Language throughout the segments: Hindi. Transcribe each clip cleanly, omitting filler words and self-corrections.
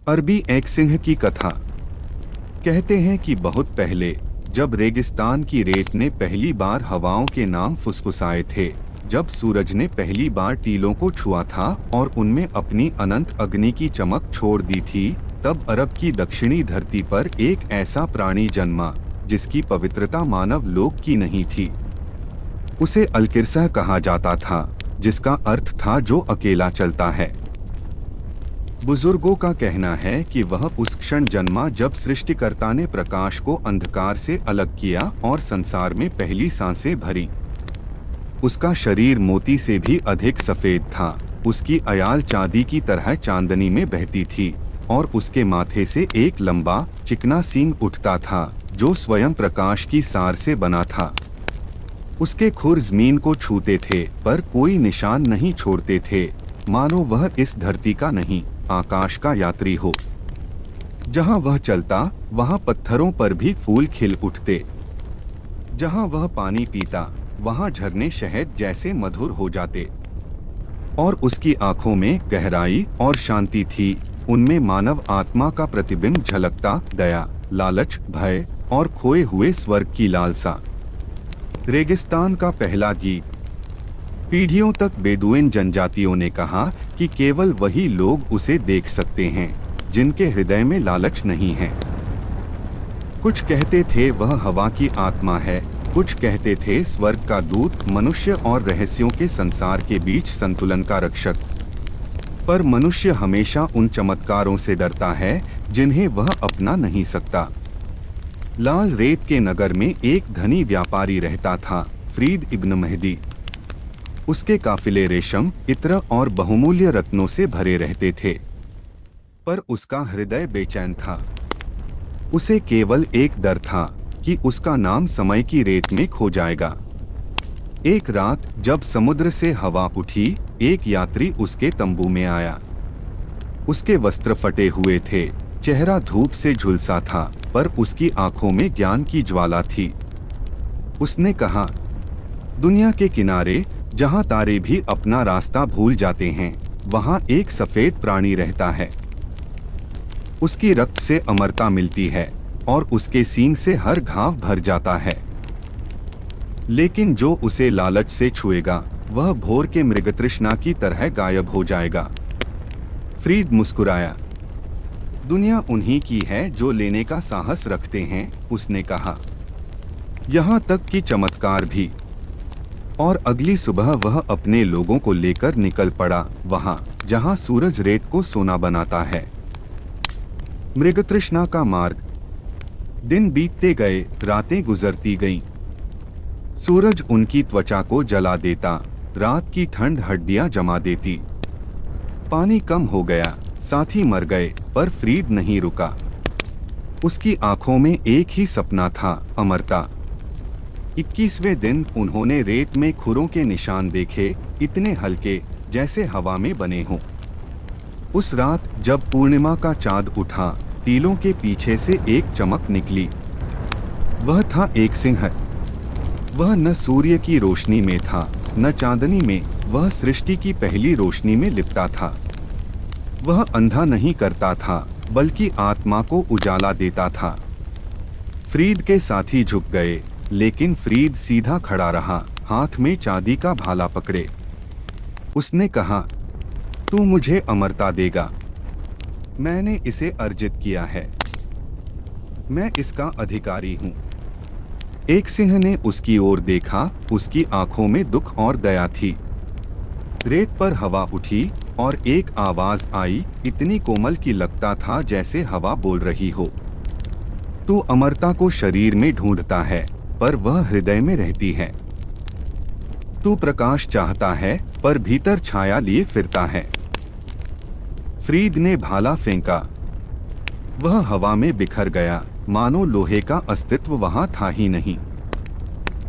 अरबी एक सिंह की कथा। कहते हैं कि बहुत पहले जब रेगिस्तान की रेत ने पहली बार हवाओं के नाम फुसफुसाए थे, जब सूरज ने पहली बार टीलों को छुआ था और उनमें अपनी अनंत अग्नि की चमक छोड़ दी थी, तब अरब की दक्षिणी धरती पर एक ऐसा प्राणी जन्मा जिसकी पवित्रता मानव लोक की नहीं थी। उसे अलकिरसह कहा जाता था, जिसका अर्थ था जो अकेला चलता है। बुजुर्गों का कहना है कि वह उस क्षण जन्मा जब सृष्टिकर्ता ने प्रकाश को अंधकार से अलग किया और संसार में पहली सांसें भरी। उसका शरीर मोती से भी अधिक सफेद था, उसकी अयाल चांदी की तरह चांदनी में बहती थी और उसके माथे से एक लंबा चिकना सींग उठता था जो स्वयं प्रकाश की सार से बना था। उसके खुर जमीन को छूते थे पर कोई निशान नहीं छोड़ते थे, मानो वह इस धरती का नहीं, आकाश का यात्री हो। जहां वह चलता वहां पत्थरों पर भी फूल खिल उठते। जहां वह पानी पीता वहां झरने शहद जैसे मधुर हो जाते। और उसकी आंखों में गहराई और शांति थी, उनमें मानव आत्मा का प्रतिबिंब झलकता, दया, लालच, भय और खोए हुए स्वर्ग की लालसा। रेगिस्तान का पहला गीत। पीढ़ियों तक बेदुइन जनजातियों ने कहा कि केवल वही लोग उसे देख सकते हैं जिनके हृदय में लालच नहीं है। कुछ कहते थे वह हवा की आत्मा है, कुछ कहते थे स्वर्ग का दूत, मनुष्य और रहस्यों के संसार के बीच संतुलन का रक्षक। पर मनुष्य हमेशा उन चमत्कारों से डरता है जिन्हें वह अपना नहीं सकता। लाल रेत के नगर में एक धनी व्यापारी रहता था, फरीद इब्न महदी। उसके काफिले रेशम, इत्र और बहुमूल्य रत्नों से भरे रहते थे, पर उसका हृदय बेचैन था। उसे केवल एक डर था कि उसका नाम समय की रेत में खो जाएगा। एक रात जब समुद्र से हवा उठी, एक यात्री उसके तंबू में आया। उसके वस्त्र फटे हुए थे, चेहरा धूप से झुलसा था, पर उसकी आंखों में ज्ञान की ज्वाला थी। उसने कहा, दुनिया के किनारे जहां तारे भी अपना रास्ता भूल जाते हैं, वहां एक सफेद प्राणी रहता है। उसकी रक्त से अमरता मिलती है और उसके सींग से हर घाव भर जाता है। लेकिन जो उसे लालच से छुएगा वह भोर के मृगतृष्णा की तरह गायब हो जाएगा। फरीद मुस्कुराया। दुनिया उन्हीं की है जो लेने का साहस रखते हैं, उसने कहा। यहाँ तक कि चमत्कार भी। और अगली सुबह वह अपने लोगों को लेकर निकल पड़ा, वहाँ जहाँ सूरज रेत को सोना बनाता है। मृगतृष्णा का मार्ग। दिन बीतते गए, रातें गुजरती गईं। सूरज उनकी त्वचा को जला देता, रात की ठंड हड्डियां जमा देती। पानी कम हो गया, साथी मर गए, पर फरीद नहीं रुका। उसकी आंखों में एक ही सपना था, अमरता। 21वें दिन उन्होंने रेत में खुरों के निशान देखे, इतने हल्के जैसे हवा में बने हों। उस रात जब पूर्णिमा का चांद उठा, टीलों के पीछे से एक चमक निकली। वह था एक सिंह। वह न सूर्य की रोशनी में था न चांदनी में, वह सृष्टि की पहली रोशनी में लिपटा था। वह अंधा नहीं करता था, बल्कि आत्मा को उजाला देता था। फरीद के साथी झुक गए, लेकिन फरीद सीधा खड़ा रहा, हाथ में चांदी का भाला पकड़े। उसने कहा, तू मुझे अमरता देगा। मैंने इसे अर्जित किया है, मैं इसका अधिकारी हूँ। एक सिंह ने उसकी ओर देखा, उसकी आंखों में दुख और दया थी। रेत पर हवा उठी और एक आवाज आई, इतनी कोमल कि लगता था जैसे हवा बोल रही हो। तू अमरता को शरीर में ढूंढता है, पर वह हृदय में रहती है। तू प्रकाश चाहता है, पर भीतर छाया लिए फिरता है। फरीद ने भाला फेंका। वह हवा में बिखर गया, मानो लोहे का अस्तित्व वहां था ही नहीं।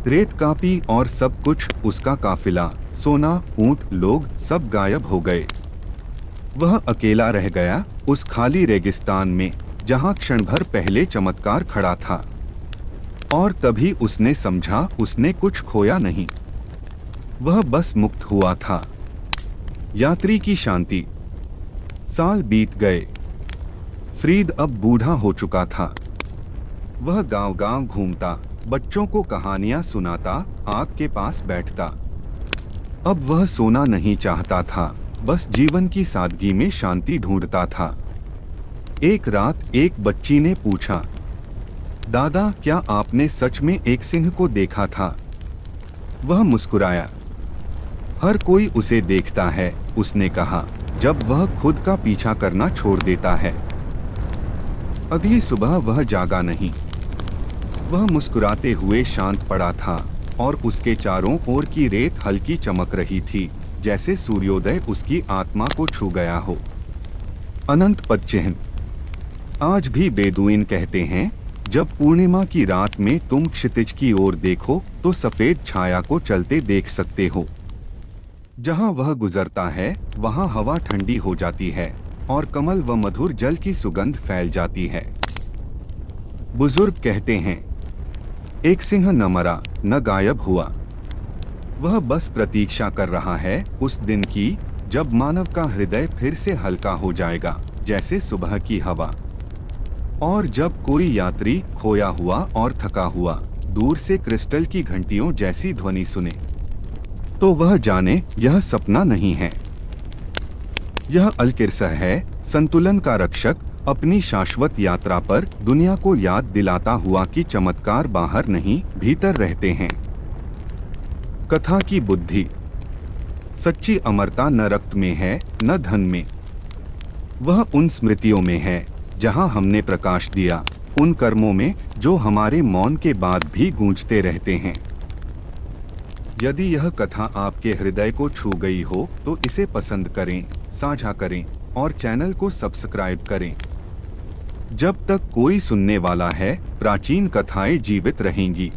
रेत कांपी और सब कुछ, उसका काफिला, सोना, ऊंट, लोग, सब गायब हो गए। वह अकेला रह गया उस खाली रेगिस्तान में, जहां क्षण भर पहले चमत्कार खड़ा था। और तभी उसने समझा उसने कुछ खोया नहीं, वह बस मुक्त हुआ था। यात्री की शांति। साल बीत गए। फ्रीद अब बूढ़ा हो चुका था। वह गांव-गांव घूमता, बच्चों को कहानियां सुनाता, आग के पास बैठता। अब वह सोना नहीं चाहता था, बस जीवन की सादगी में शांति ढूंढता था। एक रात एक बच्ची ने पूछा, दादा, क्या आपने सच में एक सिंह को देखा था? वह मुस्कुराया। हर कोई उसे देखता है, उसने कहा, जब वह खुद का पीछा करना छोड़ देता है। अगली सुबह वह जागा नहीं। वह मुस्कुराते हुए शांत पड़ा था और उसके चारों ओर की रेत हल्की चमक रही थी, जैसे सूर्योदय उसकी आत्मा को छू गया हो। अनंत पदचिह्न। आज भी बेदुइन कहते हैं, जब पूर्णिमा की रात में तुम क्षितिज की ओर देखो तो सफेद छाया को चलते देख सकते हो। जहां वह गुजरता है वहां हवा ठंडी हो जाती है और कमल व मधुर जल की सुगंध फैल जाती है। बुजुर्ग कहते हैं, एक सिंह न मरा न गायब हुआ। वह बस प्रतीक्षा कर रहा है उस दिन की जब मानव का हृदय फिर से हल्का हो जाएगा, जैसे सुबह की हवा। और जब कोई यात्री खोया हुआ और थका हुआ दूर से क्रिस्टल की घंटियों जैसी ध्वनि सुने, तो वह जाने यह सपना नहीं है। यह अलकिरसह है, संतुलन का रक्षक, अपनी शाश्वत यात्रा पर दुनिया को याद दिलाता हुआ कि चमत्कार बाहर नहीं भीतर रहते हैं। कथा की बुद्धि। सच्ची अमरता न रक्त में है न धन में। वह उन स्मृतियों में है जहां हमने प्रकाश दिया, उन कर्मों में जो हमारे मौन के बाद भी गूंजते रहते हैं। यदि यह कथा आपके हृदय को छू गई हो तो इसे पसंद करें, साझा करें और चैनल को सब्सक्राइब करें। जब तक कोई सुनने वाला है, प्राचीन कथाएं जीवित रहेंगी।